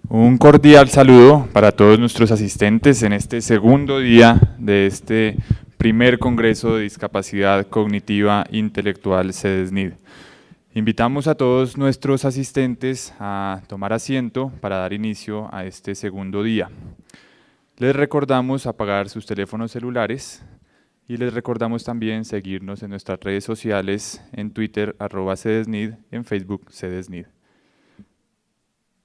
Un cordial saludo para todos nuestros asistentes en este segundo día de este primer Congreso de Discapacidad Cognitiva Intelectual CEDESNID. Invitamos a todos nuestros asistentes a tomar asiento para dar inicio a este segundo día. Les recordamos apagar sus teléfonos celulares y les recordamos también seguirnos en nuestras redes sociales, en Twitter @CEDESNID, en Facebook CEDESNID.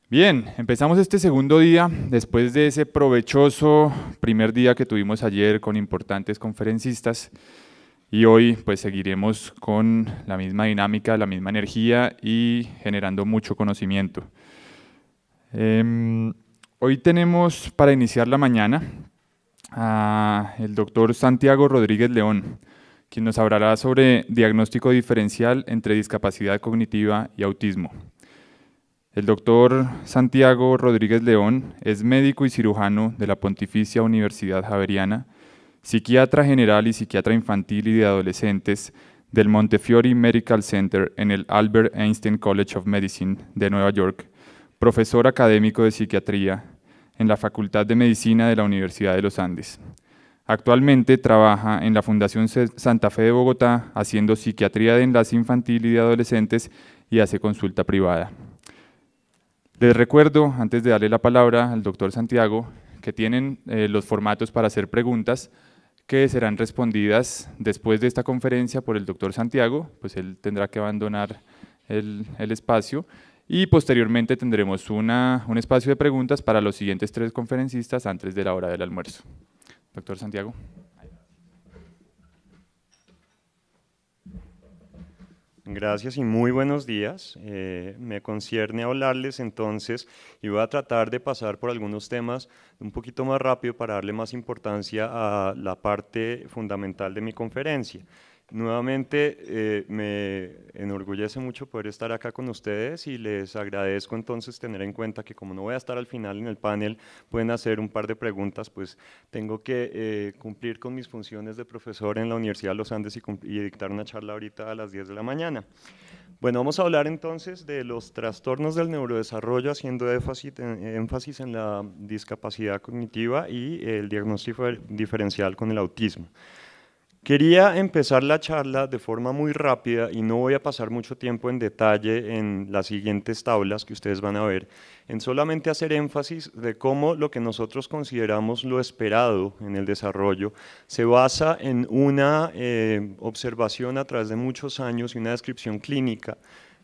Bien, empezamos este segundo día después de ese provechoso primer día que tuvimos ayer con importantes conferencistas y hoy pues seguiremos con la misma dinámica, la misma energía y generando mucho conocimiento. Hoy tenemos para iniciar la mañana al doctor Santiago Rodríguez León, quien nos hablará sobre diagnóstico diferencial entre discapacidad cognitiva y autismo. El doctor Santiago Rodríguez León es médico y cirujano de la Pontificia Universidad Javeriana, psiquiatra general y psiquiatra infantil y de adolescentes del Montefiore Medical Center en el Albert Einstein College of Medicine de Nueva York, profesor académico de psiquiatría en la Facultad de Medicina de la Universidad de los Andes. Actualmente trabaja en la Fundación Santa Fe de Bogotá haciendo psiquiatría de enlace infantil y de adolescentes y hace consulta privada. Les recuerdo, antes de darle la palabra al doctor Santiago, que tienen los formatos para hacer preguntas que serán respondidas después de esta conferencia por el doctor Santiago, pues él tendrá que abandonar el espacio, y posteriormente tendremos un espacio de preguntas para los siguientes 3 conferencistas antes de la hora del almuerzo. Doctor Santiago. Gracias y muy buenos días. Me concierne hablarles entonces y voy a tratar de pasar por algunos temas un poquito más rápido para darle más importancia a la parte fundamental de mi conferencia. Nuevamente me enorgullece mucho poder estar acá con ustedes y les agradezco entonces tener en cuenta que como no voy a estar al final en el panel, pueden hacer un par de preguntas, pues tengo que cumplir con mis funciones de profesor en la Universidad de los Andes y dictar una charla ahorita a las 10 de la mañana. Bueno, vamos a hablar entonces de los trastornos del neurodesarrollo, haciendo énfasis en la discapacidad cognitiva y el diagnóstico diferencial con el autismo. Quería empezar la charla de forma muy rápida y no voy a pasar mucho tiempo en detalle en las siguientes tablas que ustedes van a ver, en solamente hacer énfasis de cómo lo que nosotros consideramos lo esperado en el desarrollo se basa en una observación a través de muchos años y una descripción clínica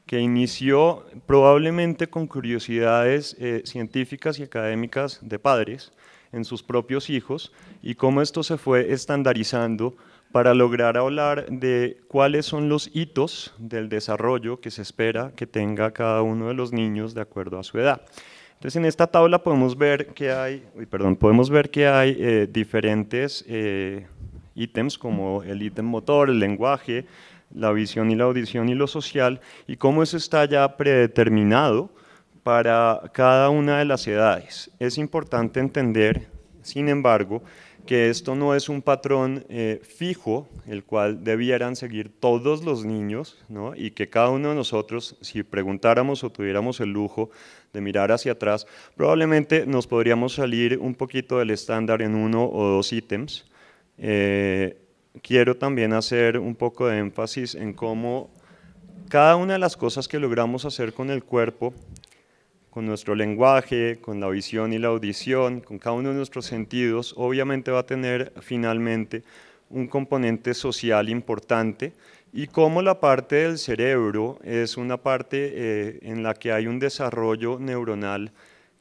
que inició probablemente con curiosidades científicas y académicas de padres en sus propios hijos y cómo esto se fue estandarizando para lograr hablar de cuáles son los hitos del desarrollo que se espera que tenga cada uno de los niños de acuerdo a su edad. Entonces en esta tabla podemos ver que hay, diferentes ítems como el ítem motor, el lenguaje, la visión y la audición y lo social, y cómo eso está ya predeterminado para cada una de las edades. Es importante entender, sin embargo, que esto no es un patrón fijo, el cual debieran seguir todos los niños, ¿no? Y que cada uno de nosotros, si preguntáramos o tuviéramos el lujo de mirar hacia atrás, probablemente nos podríamos salir un poquito del estándar en 1 o 2 ítems. Quiero también hacer un poco de énfasis en cómo cada una de las cosas que logramos hacer con el cuerpo, con nuestro lenguaje, con la visión y la audición, con cada uno de nuestros sentidos, obviamente va a tener finalmente un componente social importante y cómo la parte del cerebro es una parte en la que hay un desarrollo neuronal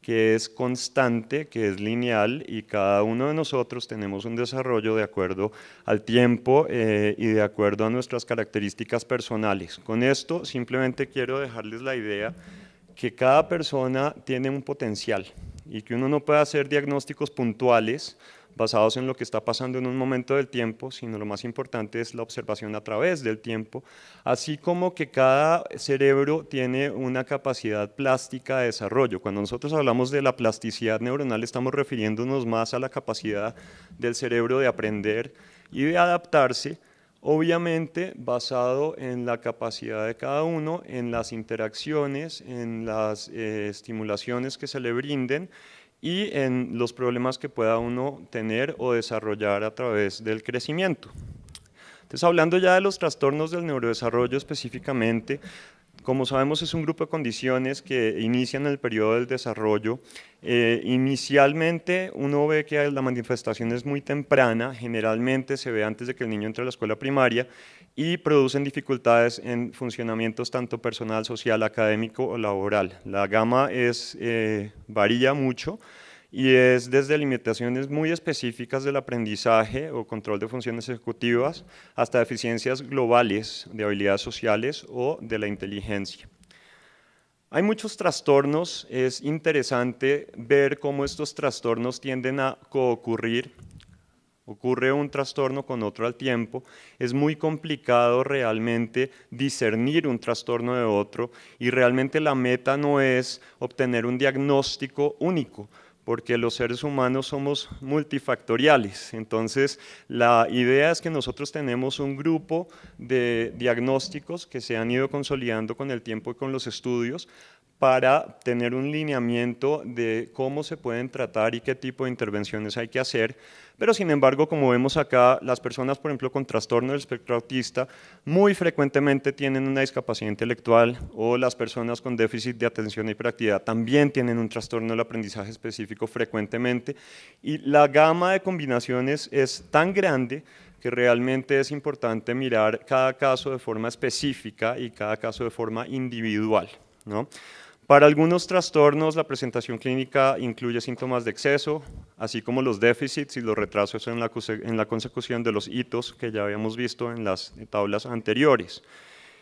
que es constante, que es lineal y cada uno de nosotros tenemos un desarrollo de acuerdo al tiempo y de acuerdo a nuestras características personales. Con esto simplemente quiero dejarles la idea que cada persona tiene un potencial y que uno no puede hacer diagnósticos puntuales basados en lo que está pasando en un momento del tiempo, sino lo más importante es la observación a través del tiempo, así como que cada cerebro tiene una capacidad plástica de desarrollo. Cuando nosotros hablamos de la plasticidad neuronal estamos refiriéndonos más a la capacidad del cerebro de aprender y de adaptarse obviamente basado en la capacidad de cada uno, en las interacciones, en las estimulaciones que se le brinden y en los problemas que pueda uno tener o desarrollar a través del crecimiento. Entonces, hablando ya de los trastornos del neurodesarrollo específicamente, como sabemos, es un grupo de condiciones que inician el periodo del desarrollo. Inicialmente uno ve que la manifestación es muy temprana, generalmente se ve antes de que el niño entre a la escuela primaria y producen dificultades en funcionamientos tanto personal, social, académico o laboral. La gama varía mucho y es desde limitaciones muy específicas del aprendizaje o control de funciones ejecutivas hasta deficiencias globales de habilidades sociales o de la inteligencia. Hay muchos trastornos, es interesante ver cómo estos trastornos tienden a coocurrir. Ocurre un trastorno con otro al tiempo, es muy complicado realmente discernir un trastorno de otro y realmente la meta no es obtener un diagnóstico único, porque los seres humanos somos multifactoriales. Entonces, la idea es que nosotros tenemos un grupo de diagnósticos que se han ido consolidando con el tiempo y con los estudios para tener un lineamiento de cómo se pueden tratar y qué tipo de intervenciones hay que hacer. Pero sin embargo, como vemos acá, las personas, por ejemplo, con trastorno del espectro autista, muy frecuentemente tienen una discapacidad intelectual, o las personas con déficit de atención e hiperactividad también tienen un trastorno del aprendizaje específico frecuentemente, y la gama de combinaciones es tan grande que realmente es importante mirar cada caso de forma específica y cada caso de forma individual, ¿no? Para algunos trastornos, la presentación clínica incluye síntomas de exceso, así como los déficits y los retrasos en la consecución de los hitos que ya habíamos visto en las tablas anteriores.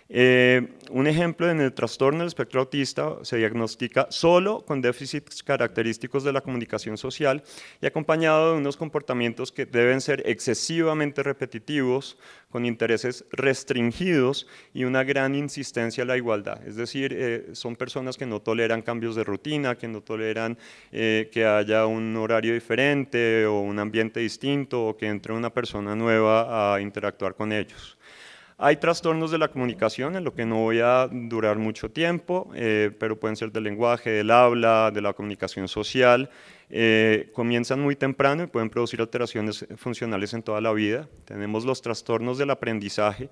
Un ejemplo, en el trastorno del espectro autista se diagnostica solo con déficits característicos de la comunicación social y acompañado de unos comportamientos que deben ser excesivamente repetitivos, con intereses restringidos y una gran insistencia a la igualdad. Es decir, son personas que no toleran cambios de rutina, que no toleran que haya un horario diferente o un ambiente distinto o que entre una persona nueva a interactuar con ellos. Hay trastornos de la comunicación, en lo que no voy a durar mucho tiempo, pero pueden ser del lenguaje, del habla, de la comunicación social. Comienzan muy temprano y pueden producir alteraciones funcionales en toda la vida. Tenemos los trastornos del aprendizaje.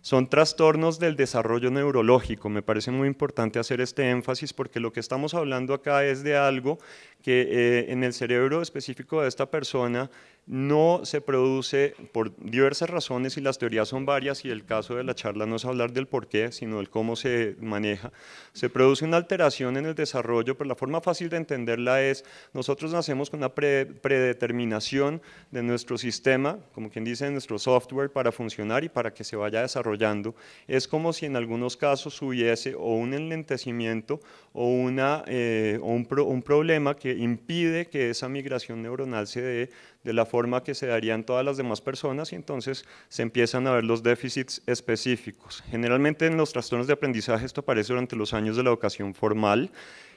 Son trastornos del desarrollo neurológico. Me parece muy importante hacer este énfasis porque lo que estamos hablando acá es de algo que en el cerebro específico de esta persona no se produce por diversas razones y las teorías son varias y el caso de la charla no es hablar del por qué, sino del cómo se maneja. Se produce una alteración en el desarrollo, pero la forma fácil de entenderla es, nosotros nacemos con una predeterminación de nuestro sistema, como quien dice, de nuestro software para funcionar y para que se vaya desarrollando. Es como si en algunos casos hubiese o un enlentecimiento o un problema que impide que esa migración neuronal se dé de la forma que se daría en todas las demás personas y entonces se empiezan a ver los déficits específicos. Generalmente en los trastornos de aprendizaje esto aparece durante los años de la educación formal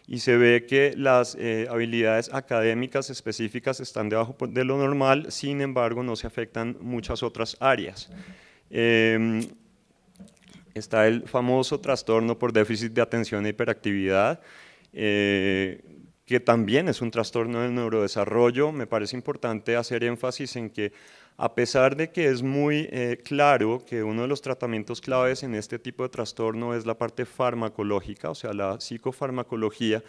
y se ve que las habilidades académicas específicas están debajo de lo normal, sin embargo no se afectan muchas otras áreas. Está el famoso trastorno por déficit de atención e hiperactividad, que también es un trastorno del neurodesarrollo. Me parece importante hacer énfasis en que a pesar de que es muy claro que uno de los tratamientos claves en este tipo de trastorno es la parte farmacológica, o sea, la psicofarmacología,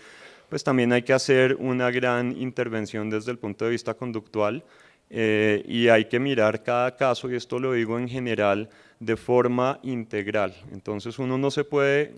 pues también hay que hacer una gran intervención desde el punto de vista conductual y hay que mirar cada caso, y esto lo digo en general, de forma integral. Entonces uno no se puede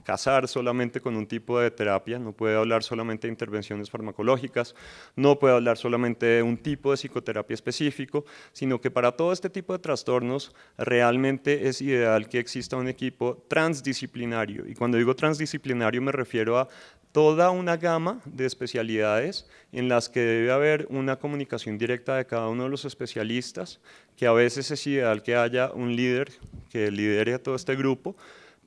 casar solamente con un tipo de terapia, no puede hablar solamente de intervenciones farmacológicas, no puede hablar solamente de un tipo de psicoterapia específico, sino que para todo este tipo de trastornos realmente es ideal que exista un equipo transdisciplinario. Y cuando digo transdisciplinario me refiero a toda una gama de especialidades en las que debe haber una comunicación directa de cada uno de los especialistas, que a veces es ideal que haya un líder que lidere a todo este grupo,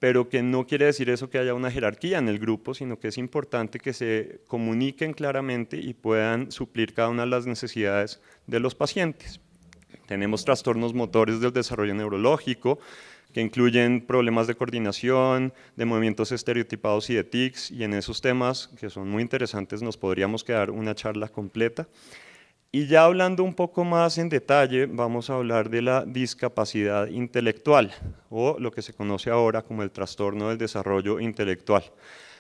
pero que no quiere decir eso que haya una jerarquía en el grupo, sino que es importante que se comuniquen claramente y puedan suplir cada una de las necesidades de los pacientes. Tenemos trastornos motores del desarrollo neurológico, que incluyen problemas de coordinación, de movimientos estereotipados y de tics, y en esos temas, que son muy interesantes, nos podríamos quedar una charla completa. Y ya hablando un poco más en detalle, vamos a hablar de la discapacidad intelectual, o lo que se conoce ahora como el trastorno del desarrollo intelectual.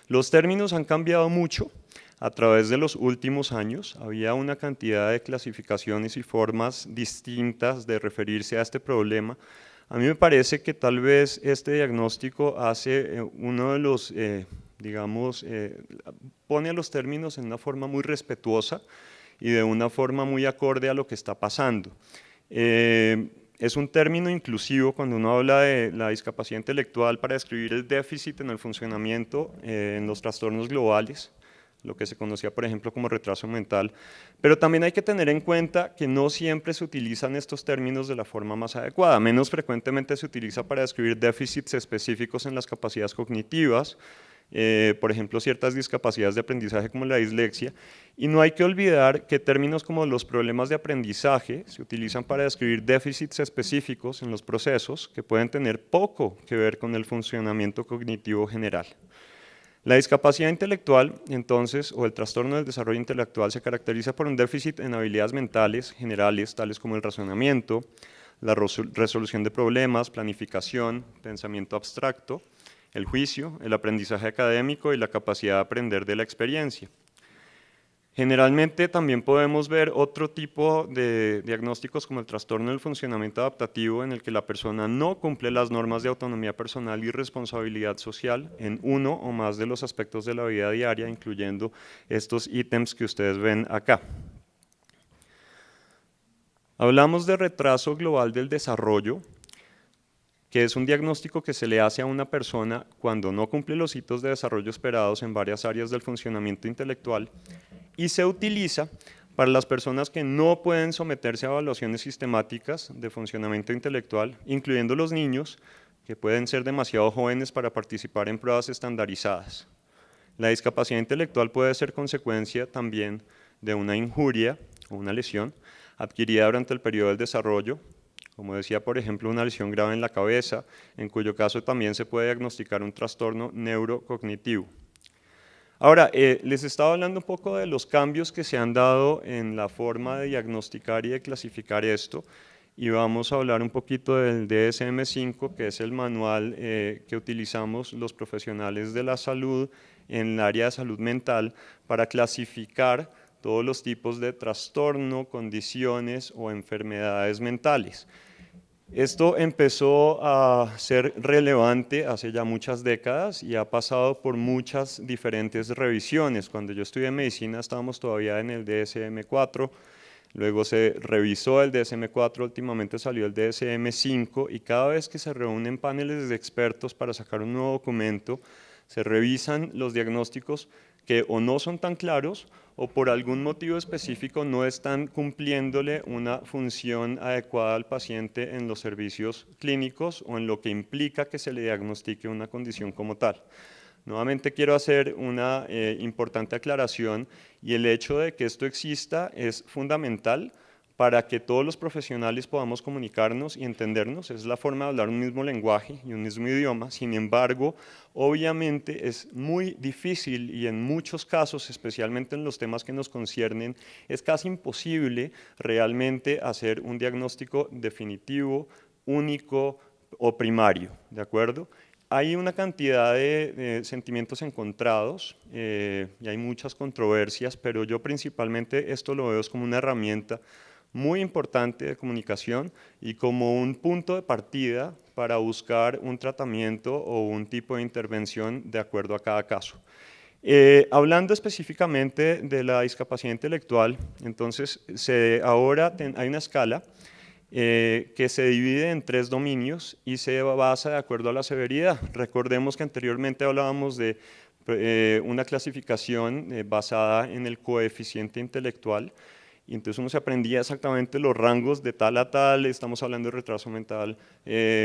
Los términos han cambiado mucho a través de los últimos años. Había una cantidad de clasificaciones y formas distintas de referirse a este problema. A mí me parece que tal vez este diagnóstico hace uno de los, pone a los términos en una forma muy respetuosa y de una forma muy acorde a lo que está pasando. Es un término inclusivo cuando uno habla de la discapacidad intelectual para describir el déficit en el funcionamiento en los trastornos globales, lo que se conocía, por ejemplo, como retraso mental, pero también hay que tener en cuenta que no siempre se utilizan estos términos de la forma más adecuada. Menos frecuentemente se utiliza para describir déficits específicos en las capacidades cognitivas, por ejemplo, ciertas discapacidades de aprendizaje como la dislexia, y no hay que olvidar que términos como los problemas de aprendizaje se utilizan para describir déficits específicos en los procesos que pueden tener poco que ver con el funcionamiento cognitivo general. La discapacidad intelectual, entonces, o el trastorno del desarrollo intelectual se caracteriza por un déficit en habilidades mentales generales, tales como el razonamiento, la resolución de problemas, planificación, pensamiento abstracto, el juicio, el aprendizaje académico y la capacidad de aprender de la experiencia. Generalmente también podemos ver otro tipo de diagnósticos como el trastorno del funcionamiento adaptativo, en el que la persona no cumple las normas de autonomía personal y responsabilidad social en uno o más de los aspectos de la vida diaria, incluyendo estos ítems que ustedes ven acá. Hablamos de retraso global del desarrollo, que es un diagnóstico que se le hace a una persona cuando no cumple los hitos de desarrollo esperados en varias áreas del funcionamiento intelectual, y se utiliza para las personas que no pueden someterse a evaluaciones sistemáticas de funcionamiento intelectual, incluyendo los niños, que pueden ser demasiado jóvenes para participar en pruebas estandarizadas. La discapacidad intelectual puede ser consecuencia también de una injuria o una lesión adquirida durante el periodo del desarrollo, como decía, por ejemplo, una lesión grave en la cabeza, en cuyo caso también se puede diagnosticar un trastorno neurocognitivo. Ahora, les estaba hablando un poco de los cambios que se han dado en la forma de diagnosticar y de clasificar esto, y vamos a hablar un poquito del DSM-5, que es el manual que utilizamos los profesionales de la salud en el área de salud mental para clasificar todos los tipos de trastorno, condiciones o enfermedades mentales. Esto empezó a ser relevante hace ya muchas décadas y ha pasado por muchas diferentes revisiones. Cuando yo estudié medicina estábamos todavía en el DSM-4, luego se revisó el DSM-4, últimamente salió el DSM-5 y cada vez que se reúnen paneles de expertos para sacar un nuevo documento, se revisan los diagnósticos que o no son tan claros o por algún motivo específico no están cumpliéndole una función adecuada al paciente en los servicios clínicos o en lo que implica que se le diagnostique una condición como tal. Nuevamente quiero hacer una importante aclaración, y el hecho de que esto exista es fundamental para que todos los profesionales podamos comunicarnos y entendernos. Es la forma de hablar un mismo lenguaje y un mismo idioma. Sin embargo, obviamente es muy difícil y en muchos casos, especialmente en los temas que nos conciernen, es casi imposible realmente hacer un diagnóstico definitivo, único o primario, ¿de acuerdo? Hay una cantidad de sentimientos encontrados y hay muchas controversias, pero yo principalmente esto lo veo como una herramienta muy importante de comunicación y como un punto de partida para buscar un tratamiento o un tipo de intervención de acuerdo a cada caso. Hablando específicamente de la discapacidad intelectual, entonces ahora hay una escala que se divide en 3 dominios y se basa de acuerdo a la severidad. Recordemos que anteriormente hablábamos de una clasificación basada en el coeficiente intelectual, y entonces uno se aprendía exactamente los rangos de tal a tal, estamos hablando de retraso mental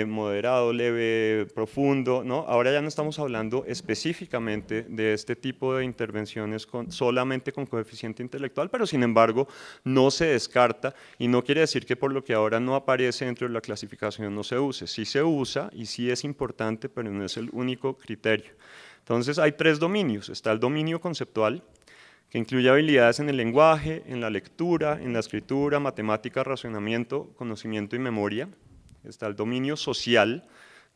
moderado, leve, profundo, ¿no? Ahora ya no estamos hablando específicamente de este tipo de intervenciones solamente con coeficiente intelectual, pero sin embargo no se descarta y no quiere decir que por lo que ahora no aparece dentro de la clasificación no se use. Sí se usa y sí es importante, pero no es el único criterio. Entonces hay tres dominios. Está el dominio conceptual, que incluye habilidades en el lenguaje, en la lectura, en la escritura, matemática, razonamiento, conocimiento y memoria. Está el dominio social,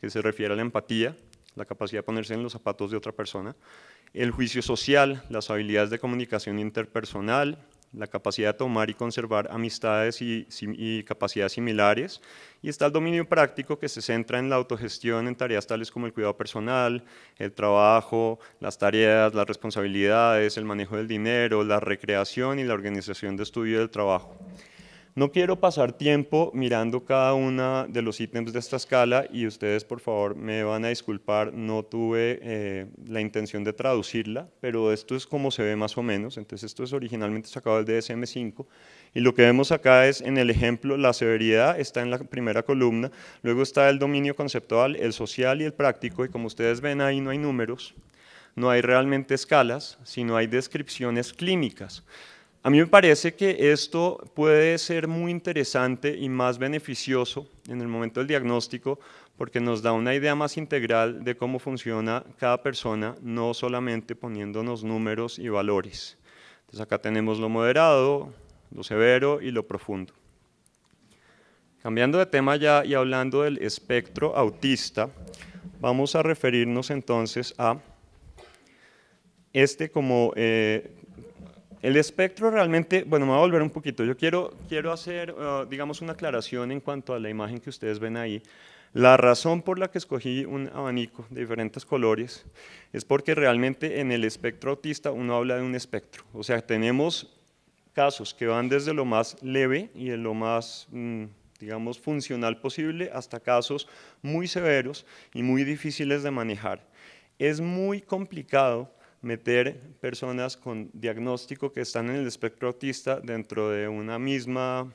que se refiere a la empatía, la capacidad de ponerse en los zapatos de otra persona. El juicio social, las habilidades de comunicación interpersonal, la capacidad de tomar y conservar amistades y capacidades similares. Y está el dominio práctico, que se centra en la autogestión en tareas tales como el cuidado personal, el trabajo, las tareas, las responsabilidades, el manejo del dinero, la recreación y la organización de estudio del trabajo. No quiero pasar tiempo mirando cada uno de los ítems de esta escala y ustedes por favor me van a disculpar, no tuve la intención de traducirla, pero esto es como se ve más o menos. Entonces esto es originalmente sacado del DSM-5 y lo que vemos acá es en el ejemplo la severidad está en la primera columna, luego está el dominio conceptual, el social y el práctico, y como ustedes ven ahí no hay números, no hay realmente escalas, sino hay descripciones clínicas. A mí me parece que esto puede ser muy interesante y más beneficioso en el momento del diagnóstico porque nos da una idea más integral de cómo funciona cada persona, no solamente poniéndonos números y valores. Entonces acá tenemos lo moderado, lo severo y lo profundo. Cambiando de tema ya y hablando del espectro autista, vamos a referirnos entonces a este como... el espectro realmente, bueno, me voy a volver un poquito. Yo quiero hacer, digamos, una aclaración en cuanto a la imagen que ustedes ven ahí. La razón por la que escogí un abanico de diferentes colores es porque realmente en el espectro autista uno habla de un espectro. O sea, tenemos casos que van desde lo más leve y de lo más, digamos, funcional posible hasta casos muy severos y muy difíciles de manejar. Es muy complicado meter personas con diagnóstico que están en el espectro autista dentro de una misma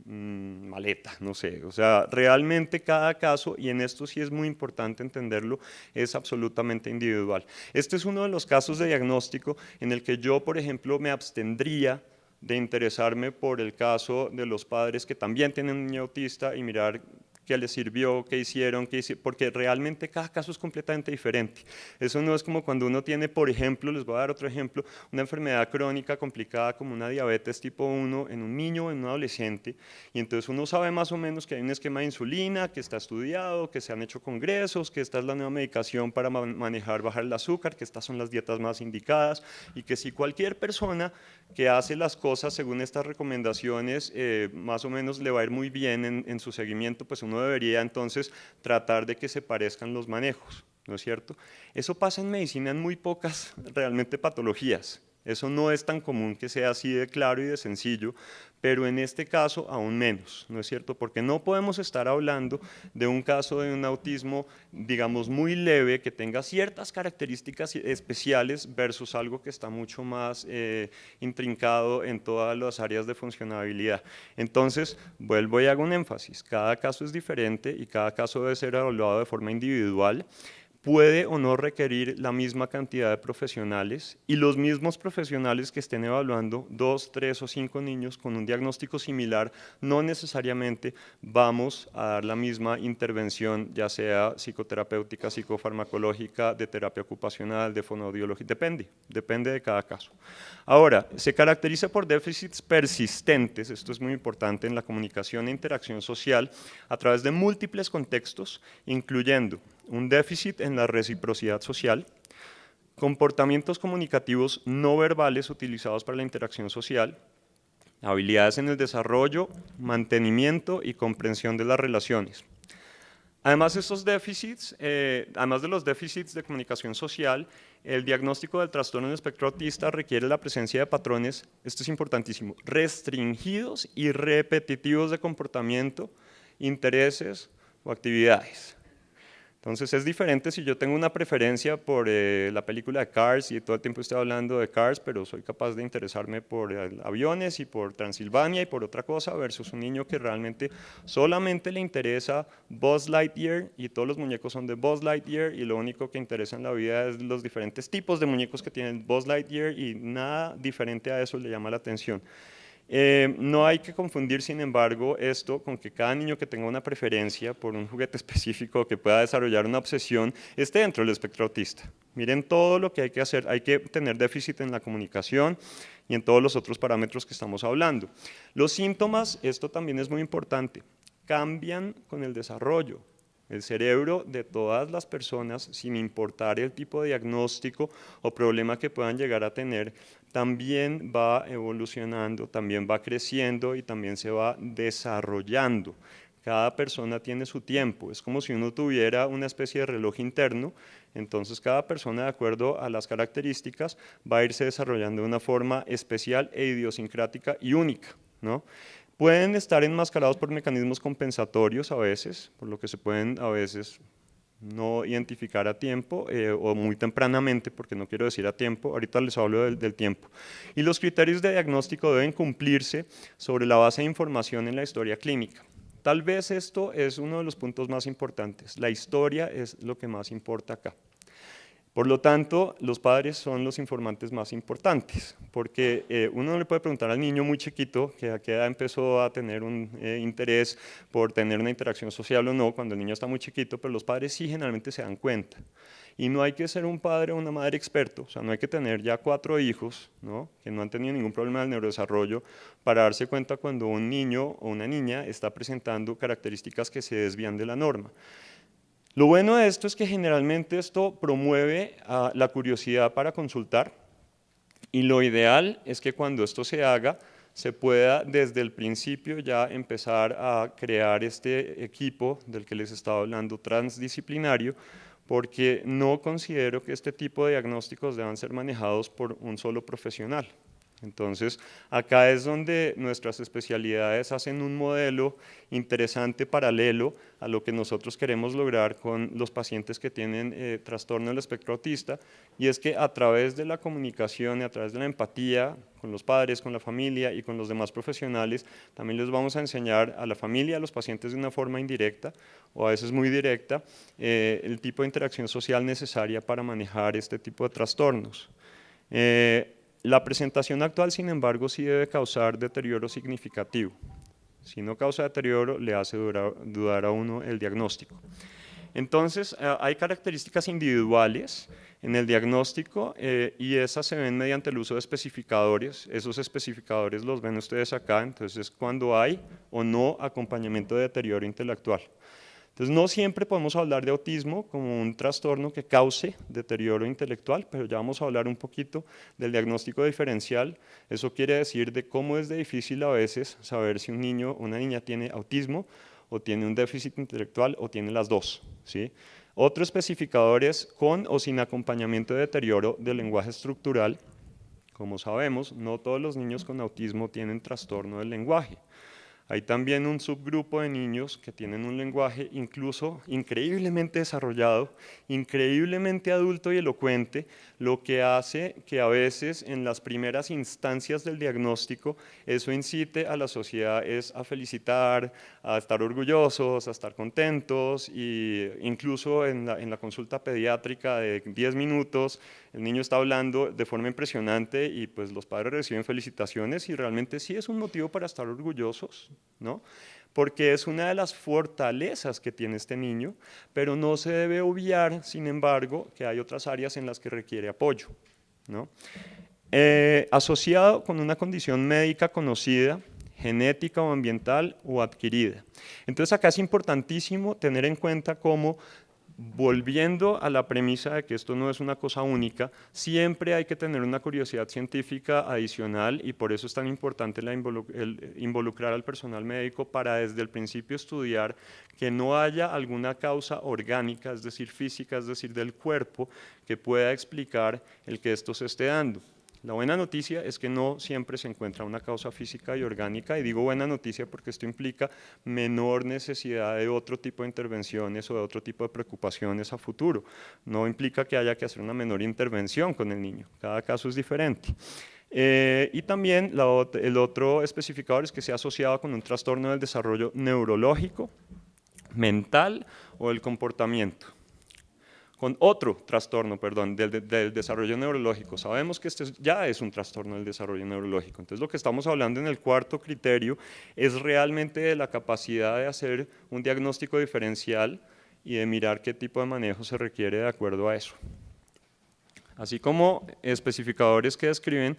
maleta, no sé, o sea, realmente cada caso, y en esto sí es muy importante entenderlo, es absolutamente individual. Este es uno de los casos de diagnóstico en el que yo, por ejemplo, me abstendría de interesarme por el caso de los padres que también tienen un niño autista y mirar qué les sirvió, qué hicieron, porque realmente cada caso es completamente diferente. Eso no es como cuando uno tiene, por ejemplo, les voy a dar otro ejemplo, una enfermedad crónica complicada como una diabetes tipo 1 en un niño o en un adolescente, y entonces uno sabe más o menos que hay un esquema de insulina, que está estudiado, que se han hecho congresos, que esta es la nueva medicación para manejar, bajar el azúcar, que estas son las dietas más indicadas, y que si cualquier persona que hace las cosas según estas recomendaciones, más o menos le va a ir muy bien en su seguimiento, pues uno debería entonces tratar de que se parezcan los manejos, ¿no es cierto? Eso pasa en medicina en muy pocas realmente patologías. Eso no es tan común que sea así de claro y de sencillo, pero en este caso aún menos, ¿no es cierto? Porque no podemos estar hablando de un caso de un autismo, digamos, muy leve, que tenga ciertas características especiales versus algo que está mucho más intrincado en todas las áreas de funcionabilidad. Entonces, vuelvo y hago un énfasis, cada caso es diferente y cada caso debe ser evaluado de forma individual. Puede o no requerir la misma cantidad de profesionales y los mismos profesionales que estén evaluando 2, 3 o 5 niños con un diagnóstico similar, no necesariamente vamos a dar la misma intervención, ya sea psicoterapéutica, psicofarmacológica, de terapia ocupacional, de fonoaudiología, depende de cada caso. Ahora, se caracteriza por déficits persistentes, esto es muy importante en la comunicación e interacción social, a través de múltiples contextos, incluyendo un déficit en la reciprocidad social, comportamientos comunicativos no verbales utilizados para la interacción social, habilidades en el desarrollo, mantenimiento y comprensión de las relaciones. Además, estos déficits, además de los déficits de comunicación social, el diagnóstico del trastorno del espectro autista requiere la presencia de patrones, esto es importantísimo, restringidos y repetitivos de comportamiento, intereses o actividades. Entonces es diferente si yo tengo una preferencia por la película de Cars y todo el tiempo estoy hablando de Cars, pero soy capaz de interesarme por aviones y por Transilvania y por otra cosa, versus un niño que realmente solamente le interesa Buzz Lightyear y todos los muñecos son de Buzz Lightyear y lo único que interesa en la vida es los diferentes tipos de muñecos que tienen Buzz Lightyear y nada diferente a eso le llama la atención. No hay que confundir, sin embargo, esto con que cada niño que tenga una preferencia por un juguete específico, que pueda desarrollar una obsesión, esté dentro del espectro autista. Miren todo lo que hay que hacer, hay que tener déficit en la comunicación y en todos los otros parámetros que estamos hablando. Los síntomas, esto también es muy importante, cambian con el desarrollo. El cerebro de todas las personas, sin importar el tipo de diagnóstico o problema que puedan llegar a tener, también va evolucionando, también va creciendo y también se va desarrollando. Cada persona tiene su tiempo, es como si uno tuviera una especie de reloj interno, entonces cada persona, de acuerdo a las características, va a irse desarrollando de una forma especial e idiosincrática y única, ¿no? Pueden estar enmascarados por mecanismos compensatorios a veces, por lo que se pueden a veces no identificar a tiempo o muy tempranamente, porque no quiero decir a tiempo, ahorita les hablo del tiempo. Y los criterios de diagnóstico deben cumplirse sobre la base de información en la historia clínica. Tal vez esto es uno de los puntos más importantes. La historia es lo que más importa acá. Por lo tanto, los padres son los informantes más importantes, porque uno no le puede preguntar al niño muy chiquito que a qué edad empezó a tener un interés por tener una interacción social o no, cuando el niño está muy chiquito, pero los padres sí generalmente se dan cuenta. Y no hay que ser un padre o una madre experto, o sea, no hay que tener ya 4 hijos, ¿no?, que no han tenido ningún problema del neurodesarrollo para darse cuenta cuando un niño o una niña está presentando características que se desvían de la norma. Lo bueno de esto es que generalmente esto promueve la curiosidad para consultar y lo ideal es que cuando esto se haga se pueda desde el principio ya empezar a crear este equipo del que les estaba hablando transdisciplinario, porque no considero que este tipo de diagnósticos deban ser manejados por un solo profesional. Entonces, acá es donde nuestras especialidades hacen un modelo interesante paralelo a lo que nosotros queremos lograr con los pacientes que tienen trastorno del espectro autista, y es que a través de la comunicación y a través de la empatía con los padres, con la familia y con los demás profesionales, también les vamos a enseñar a la familia, a los pacientes de una forma indirecta o a veces muy directa, el tipo de interacción social necesaria para manejar este tipo de trastornos. La presentación actual, sin embargo, sí debe causar deterioro significativo. Si no causa deterioro, le hace dudar a uno el diagnóstico. Entonces, hay características individuales en el diagnóstico y esas se ven mediante el uso de especificadores. Esos especificadores los ven ustedes acá, entonces cuando hay o no acompañamiento de deterioro intelectual. Entonces, no siempre podemos hablar de autismo como un trastorno que cause deterioro intelectual, pero ya vamos a hablar un poquito del diagnóstico diferencial. Eso quiere decir de cómo es de difícil a veces saber si un niño o una niña tiene autismo o tiene un déficit intelectual o tiene las dos, ¿sí? Otro especificador es con o sin acompañamiento de deterioro del lenguaje estructural. Como sabemos, no todos los niños con autismo tienen trastorno del lenguaje. Hay también un subgrupo de niños que tienen un lenguaje incluso increíblemente desarrollado, increíblemente adulto y elocuente, lo que hace que a veces en las primeras instancias del diagnóstico eso incite a la sociedad a felicitar, a estar orgullosos, a estar contentos, y incluso en la consulta pediátrica de 10 minutos el niño está hablando de forma impresionante y pues los padres reciben felicitaciones y realmente sí es un motivo para estar orgullosos, ¿no? Porque es una de las fortalezas que tiene este niño, pero no se debe obviar, sin embargo, que hay otras áreas en las que requiere apoyo, ¿no? Asociado con una condición médica conocida, genética o ambiental o adquirida. Entonces acá es importantísimo tener en cuenta cómo, volviendo a la premisa de que esto no es una cosa única, siempre hay que tener una curiosidad científica adicional y por eso es tan importante el involucrar al personal médico para desde el principio estudiar que no haya alguna causa orgánica, es decir, física, es decir, del cuerpo, que pueda explicar el que esto se esté dando. La buena noticia es que no siempre se encuentra una causa física y orgánica, y digo buena noticia porque esto implica menor necesidad de otro tipo de intervenciones o de otro tipo de preocupaciones a futuro. No implica que haya que hacer una menor intervención con el niño, cada caso es diferente. Y también el otro especificador es que sea asociado con un trastorno del desarrollo neurológico, mental o del comportamiento. Con otro trastorno, perdón, del desarrollo neurológico. Sabemos que este ya es un trastorno del desarrollo neurológico. Entonces, lo que estamos hablando en el cuarto criterio es realmente de la capacidad de hacer un diagnóstico diferencial y de mirar qué tipo de manejo se requiere de acuerdo a eso. Así como especificadores que describen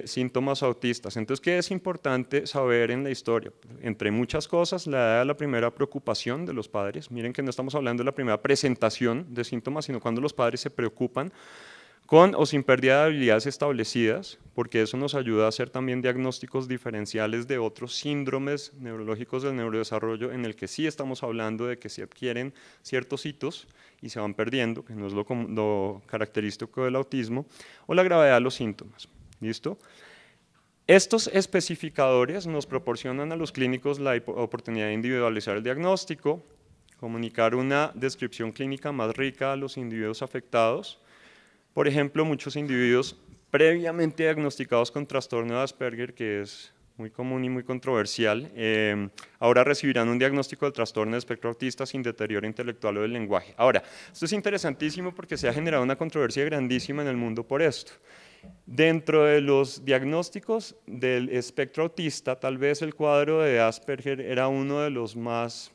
síntomas autistas. Entonces, ¿qué es importante saber en la historia? Entre muchas cosas, la edad de la primera preocupación de los padres. Miren que no estamos hablando de la primera presentación de síntomas, sino cuando los padres se preocupan con o sin pérdida de habilidades establecidas, porque eso nos ayuda a hacer también diagnósticos diferenciales de otros síndromes neurológicos del neurodesarrollo en el que sí estamos hablando de que se adquieren ciertos hitos y se van perdiendo, que no es lo característico del autismo, o la gravedad de los síntomas. ¿Listo? Estos especificadores nos proporcionan a los clínicos la oportunidad de individualizar el diagnóstico, comunicar una descripción clínica más rica a los individuos afectados. Por ejemplo, muchos individuos previamente diagnosticados con trastorno de Asperger, que es muy común y muy controversial, ahora recibirán un diagnóstico del trastorno de espectro autista sin deterioro intelectual o del lenguaje. Ahora, esto es interesantísimo porque se ha generado una controversia grandísima en el mundo por esto. Dentro de los diagnósticos del espectro autista, tal vez el cuadro de Asperger era uno de los más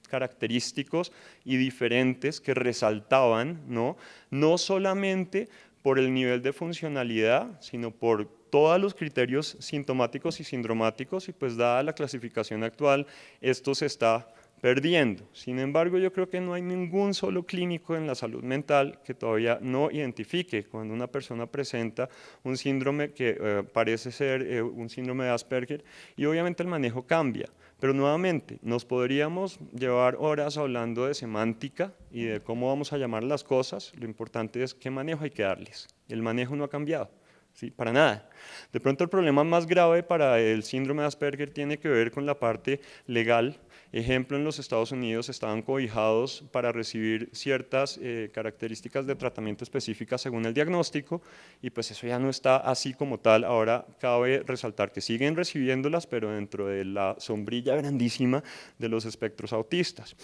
característicos y diferentes que resaltaban, no solamente por el nivel de funcionalidad, sino por todos los criterios sintomáticos y sindromáticos, y pues dada la clasificación actual, esto se está perdiendo. Sin embargo, yo creo que no hay ningún solo clínico en la salud mental que todavía no identifique cuando una persona presenta un síndrome que parece ser un síndrome de Asperger, y obviamente el manejo cambia. Pero nuevamente, nos podríamos llevar horas hablando de semántica y de cómo vamos a llamar las cosas. Lo importante es qué manejo hay que darles. El manejo no ha cambiado. ¿Sí? Para nada. De pronto el problema más grave para el síndrome de Asperger tiene que ver con la parte legal. Ejemplo, en los Estados Unidos estaban cobijados para recibir ciertas características de tratamiento específicas según el diagnóstico, y pues eso ya no está así como tal. Ahora cabe resaltar que siguen recibiéndolas, pero dentro de la sombrilla grandísima de los espectros autistas.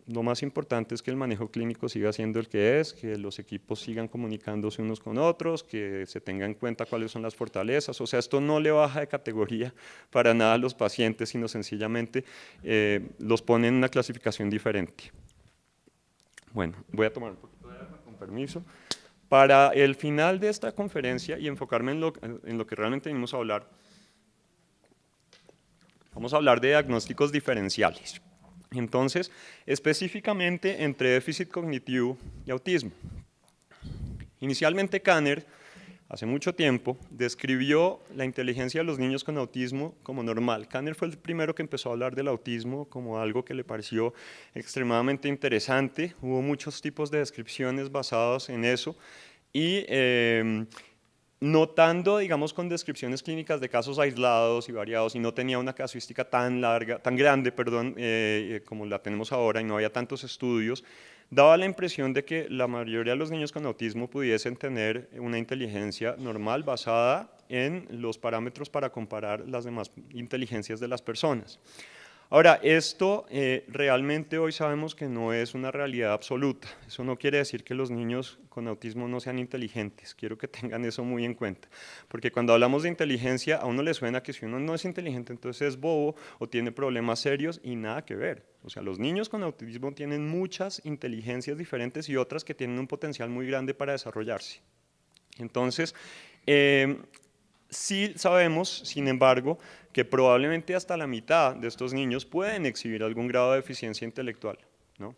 Lo más importante es que el manejo clínico siga siendo el que es, que los equipos sigan comunicándose unos con otros, que se tenga en cuenta cuáles son las fortalezas. O sea, esto no le baja de categoría para nada a los pacientes, sino sencillamente los pone en una clasificación diferente. Bueno, voy a tomar un poquito de agua, con permiso. Para el final de esta conferencia y enfocarme en lo que realmente venimos a hablar, vamos a hablar de diagnósticos diferenciales. Entonces, específicamente entre déficit cognitivo y autismo. Inicialmente Kanner, hace mucho tiempo, describió la inteligencia de los niños con autismo como normal. Kanner fue el primero que empezó a hablar del autismo como algo que le pareció extremadamente interesante. Hubo muchos tipos de descripciones basadas en eso y notando, digamos, con descripciones clínicas de casos aislados y variados, y no tenía una casuística tan grande, como la tenemos ahora, y no había tantos estudios, daba la impresión de que la mayoría de los niños con autismo pudiesen tener una inteligencia normal basada en los parámetros para comparar las demás inteligencias de las personas. Ahora, esto realmente hoy sabemos que no es una realidad absoluta. Eso no quiere decir que los niños con autismo no sean inteligentes. Quiero que tengan eso muy en cuenta. Porque cuando hablamos de inteligencia, a uno le suena que si uno no es inteligente, entonces es bobo o tiene problemas serios, y nada que ver. O sea, los niños con autismo tienen muchas inteligencias diferentes y otras que tienen un potencial muy grande para desarrollarse. Entonces, sí sabemos, sin embargo, que probablemente hasta la mitad de estos niños pueden exhibir algún grado de deficiencia intelectual, ¿no?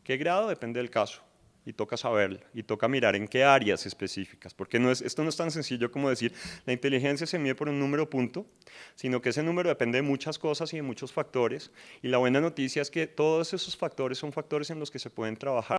¿Qué grado? Depende del caso, y toca saberlo, y toca mirar en qué áreas específicas, porque esto no es tan sencillo como decir la inteligencia se mide por un número punto, sino que ese número depende de muchas cosas y de muchos factores, y la buena noticia es que todos esos factores son factores en los que se pueden trabajar.